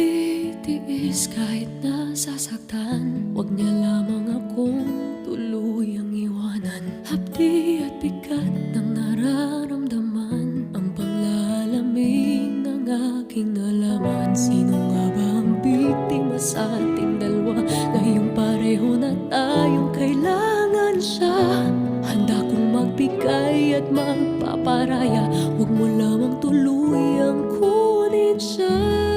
Magtitiis kahit nasasaktan, huwag niya lamang akong tuluyang iwanan. Hapdi at bigat ng nararamdaman, ang panglalamig ng aking nalaman. Sino nga ba ang biktima sa ating dalawa? Ngayong pareho na tayong kailangan siya. Handa kong magbigay at magpaparaya, huwag mo lamang tuluyang kunin siya.